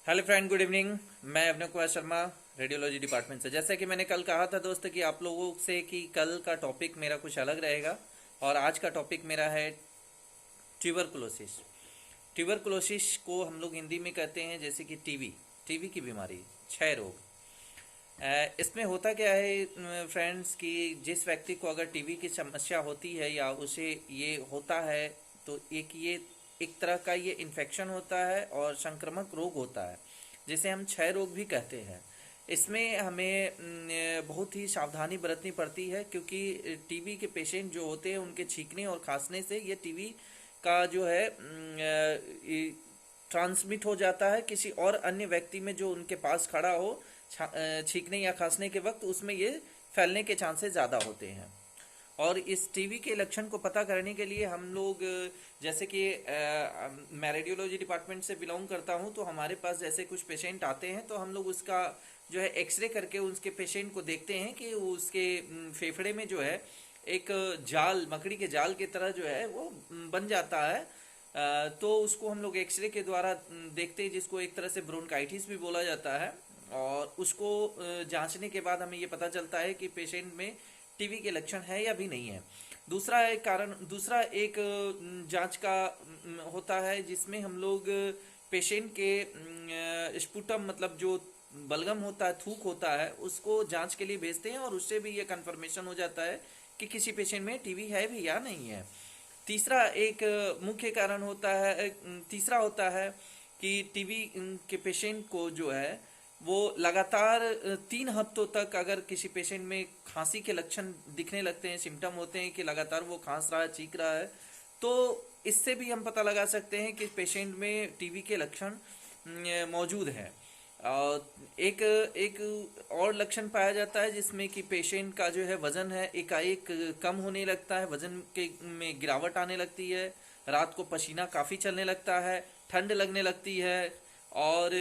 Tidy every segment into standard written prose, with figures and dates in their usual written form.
Hello friend, good evening. मैं Abhinav Kumar Sharma, radiology department से। जैसा कि मैंने कल कहा था दोस्त कि आप लोगों से कि कल का टॉपिक मेरा कुछ अलग रहेगा, और आज का टॉपिक मेरा है ट्यूबरकुलोसिस। ट्यूबरकुलोसिस को हम लोग हिंदी में कहते हैं जैसे कि टीबी, टीबी की बीमारी, क्षय रोग। इसमें होता क्या है फ्रेंड्स कि जिस व्यक्ति को अगर टीबी की समस्या होती है या उसे ये होता है, तो एक तरह का ये इन्फेक्शन होता है और संक्रामक रोग होता है, जिसे हम क्षय रोग भी कहते हैं। इसमें हमें बहुत ही सावधानी बरतनी पड़ती है, क्योंकि टीबी के पेशेंट जो होते हैं उनके छींकने और खांसने से ये टीबी का जो है ट्रांसमिट हो जाता है किसी और अन्य व्यक्ति में जो उनके पास खड़ा हो। छींकने या खांसने के वक्त उसमें ये फैलने के चांसेस ज़्यादा होते हैं। और इस टीबी के लक्षण को पता करने के लिए हम लोग, जैसे कि मैं रेडियोलॉजी डिपार्टमेंट से बिलोंग करता हूं, तो हमारे पास जैसे कुछ पेशेंट आते हैं तो हम लोग उसका जो है एक्सरे करके उसके पेशेंट को देखते हैं कि उसके फेफड़े में जो है एक जाल, मकड़ी के जाल की तरह जो है वो बन जाता है। तो उसको हम लोग एक्सरे के द्वारा देखते हैं, जिसको एक तरह से ब्रोंकाइटिस भी बोला जाता है। और उसको जांचने के बाद हमें ये पता चलता है कि पेशेंट में टीबी के लक्षण है या भी नहीं है। दूसरा एक जांच का होता है, जिसमें हम लोग पेशेंट के स्पुटम, मतलब जो बलगम होता है, थूक होता है, उसको जांच के लिए भेजते हैं, और उससे भी ये कंफर्मेशन हो जाता है कि किसी पेशेंट में टीबी है भी या नहीं है। तीसरा एक मुख्य कारण होता है, तीसरा होता है कि टीबी के पेशेंट को जो है वो लगातार 3 हफ्तों तक अगर किसी पेशेंट में खांसी के लक्षण दिखने लगते हैं, सिम्टम होते हैं कि लगातार वो खांस रहा है, चीख रहा है, तो इससे भी हम पता लगा सकते हैं कि पेशेंट में टीबी के लक्षण मौजूद हैं। और एक एक और लक्षण पाया जाता है, जिसमें कि पेशेंट का जो है वजन है एकाएक कम होने लगता है, वजन के में गिरावट आने लगती है, रात को पसीना काफ़ी चलने लगता है, ठंड लगने लगती है, और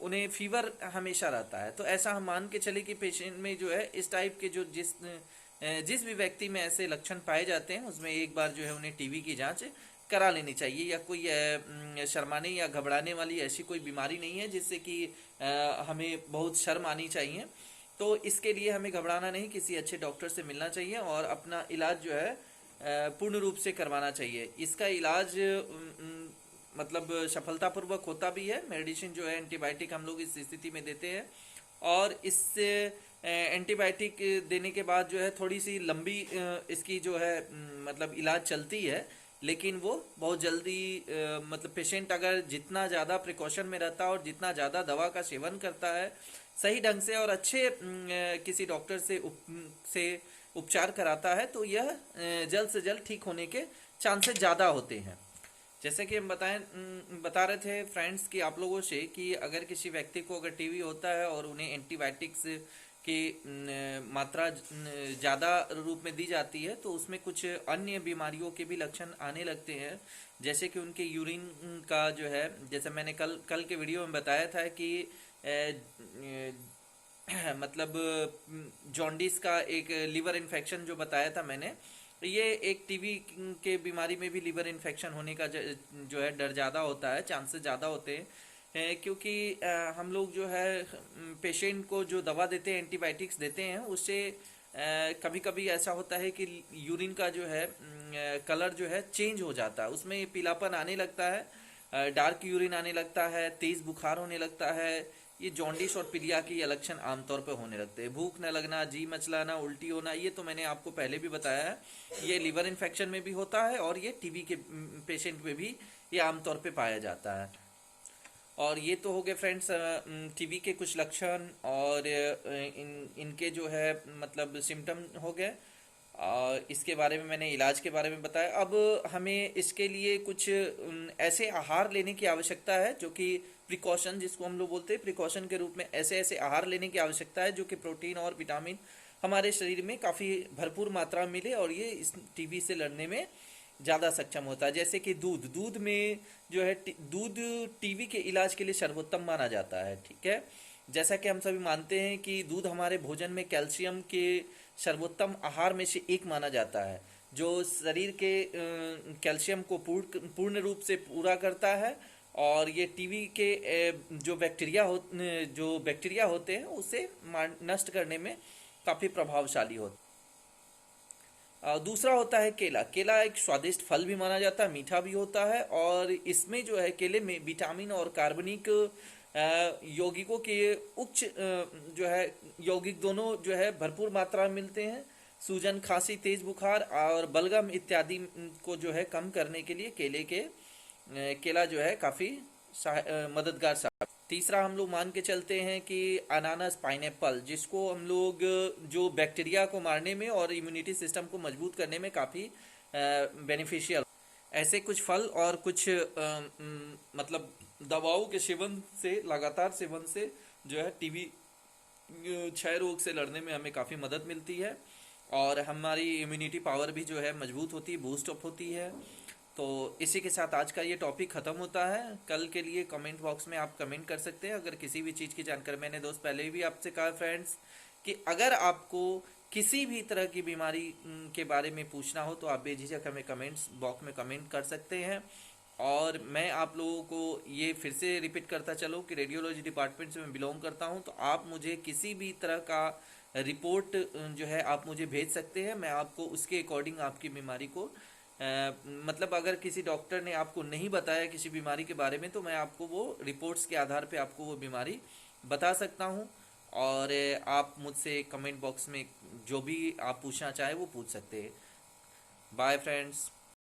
उन्हें फीवर हमेशा रहता है। तो ऐसा हम मान के चले कि पेशेंट में जो है इस टाइप के जो जिस भी व्यक्ति में ऐसे लक्षण पाए जाते हैं, उसमें एक बार जो है उन्हें टीबी की जांच करा लेनी चाहिए। या कोई शर्माने या घबराने वाली ऐसी कोई बीमारी नहीं है जिससे कि हमें बहुत शर्म आनी चाहिए। तो इसके लिए हमें घबराना नहीं, किसी अच्छे डॉक्टर से मिलना चाहिए और अपना इलाज जो है पूर्ण रूप से करवाना चाहिए। इसका इलाज मतलब सफलतापूर्वक होता भी है। मेडिसिन जो है, एंटीबायोटिक हम लोग इस स्थिति में देते हैं, और इससे एंटीबायोटिक देने के बाद जो है थोड़ी सी लंबी इसकी जो है मतलब इलाज चलती है, लेकिन वो बहुत जल्दी मतलब पेशेंट अगर जितना ज़्यादा प्रिकॉशन में रहता है और जितना ज़्यादा दवा का सेवन करता है सही ढंग से और अच्छे किसी डॉक्टर से उपचार कराता है, तो यह जल्द से जल्द ठीक होने के चांसेस ज़्यादा होते हैं। जैसे कि हम बता रहे थे फ्रेंड्स कि आप लोगों से कि अगर किसी व्यक्ति को अगर टीबी होता है और उन्हें एंटीबायोटिक्स की मात्रा ज़्यादा रूप में दी जाती है, तो उसमें कुछ अन्य बीमारियों के भी लक्षण आने लगते हैं। जैसे कि उनके यूरिन का जो है, जैसे मैंने कल कल के वीडियो में बताया था कि मतलब जॉन्डिस का एक लिवर इन्फेक्शन जो बताया था मैंने, ये एक टीबी के बीमारी में भी लिवर इन्फेक्शन होने का जो है डर ज़्यादा होता है, चांसेस ज़्यादा होते हैं। क्योंकि हम लोग जो है पेशेंट को जो दवा देते हैं, एंटीबायोटिक्स देते हैं, उससे कभी कभी ऐसा होता है कि यूरिन का जो है कलर जो है चेंज हो जाता है, उसमें पीलापन आने लगता है, डार्क यूरिन आने लगता है, तेज़ बुखार होने लगता है। ये जॉन्डिस और पीलिया के ये लक्षण आमतौर पर होने लगते हैं। भूख न लगना, जी मचलाना, उल्टी होना, ये तो मैंने आपको पहले भी बताया है। ये लिवर इन्फेक्शन में भी होता है और ये टीबी के पेशेंट में भी ये आमतौर पे पाया जाता है। और ये तो हो गए फ्रेंड्स टीबी के कुछ लक्षण, और इनके जो है मतलब सिम्टम हो गए। और इसके बारे में मैंने इलाज के बारे में बताया। अब हमें इसके लिए कुछ ऐसे आहार लेने की आवश्यकता है जो कि प्रिकॉशन, जिसको हम लोग बोलते हैं प्रिकॉशन के रूप में, ऐसे ऐसे आहार लेने की आवश्यकता है जो कि प्रोटीन और विटामिन हमारे शरीर में काफ़ी भरपूर मात्रा में मिले और ये इस टीबी से लड़ने में ज़्यादा सक्षम होता है। जैसे कि दूध में जो है दूध टीबी के इलाज के लिए सर्वोत्तम माना जाता है, ठीक है। जैसा कि हम सभी मानते हैं कि दूध हमारे भोजन में कैल्शियम के सर्वोत्तम आहार में से एक माना जाता है, जो शरीर के कैल्शियम को पूर्ण रूप से पूरा करता है और ये टीवी के जो बैक्टीरिया होते हैं उसे नष्ट करने में काफ़ी प्रभावशाली होते हैं। दूसरा होता है केला। केला एक स्वादिष्ट फल भी माना जाता है, मीठा भी होता है, और इसमें जो है केले में विटामिन और कार्बनिक यौगिकों के उच्च जो है यौगिक दोनों जो है भरपूर मात्रा में मिलते हैं। सूजन, खांसी, तेज बुखार और बलगम इत्यादि को जो है कम करने के लिए केला जो है काफ़ी मददगार साबित। तीसरा हम लोग मान के चलते हैं कि अनानास, पाइनएप्पल, जिसको हम लोग जो बैक्टीरिया को मारने में और इम्यूनिटी सिस्टम को मजबूत करने में काफ़ी बेनिफिशियल। ऐसे कुछ फल और कुछ मतलब दवाओं के सेवन से, लगातार सेवन से जो है टीबी, क्षय रोग से लड़ने में हमें काफ़ी मदद मिलती है, और हमारी इम्यूनिटी पावर भी जो है मजबूत होती है, बूस्ट अप होती है। तो इसी के साथ आज का ये टॉपिक ख़त्म होता है। कल के लिए कमेंट बॉक्स में आप कमेंट कर सकते हैं अगर किसी भी चीज़ की जानकारी। मैंने दोस्त पहले भी आपसे कहा फ्रेंड्स कि अगर आपको किसी भी तरह की बीमारी के बारे में पूछना हो तो आप बेझिझक हमें कमेंट्स बॉक्स में कमेंट कर सकते हैं। और मैं आप लोगों को ये फिर से रिपीट करता चलो कि रेडियोलॉजी डिपार्टमेंट से मैं बिलोंग करता हूँ, तो आप मुझे किसी भी तरह का रिपोर्ट जो है आप मुझे भेज सकते हैं। मैं आपको उसके अकॉर्डिंग आपकी बीमारी को मतलब अगर किसी डॉक्टर ने आपको नहीं बताया किसी बीमारी के बारे में, तो मैं आपको वो रिपोर्ट्स के आधार पे आपको वो बीमारी बता सकता हूँ। और आप मुझसे कमेंट बॉक्स में जो भी आप पूछना चाहे वो पूछ सकते हैं। Bye friends.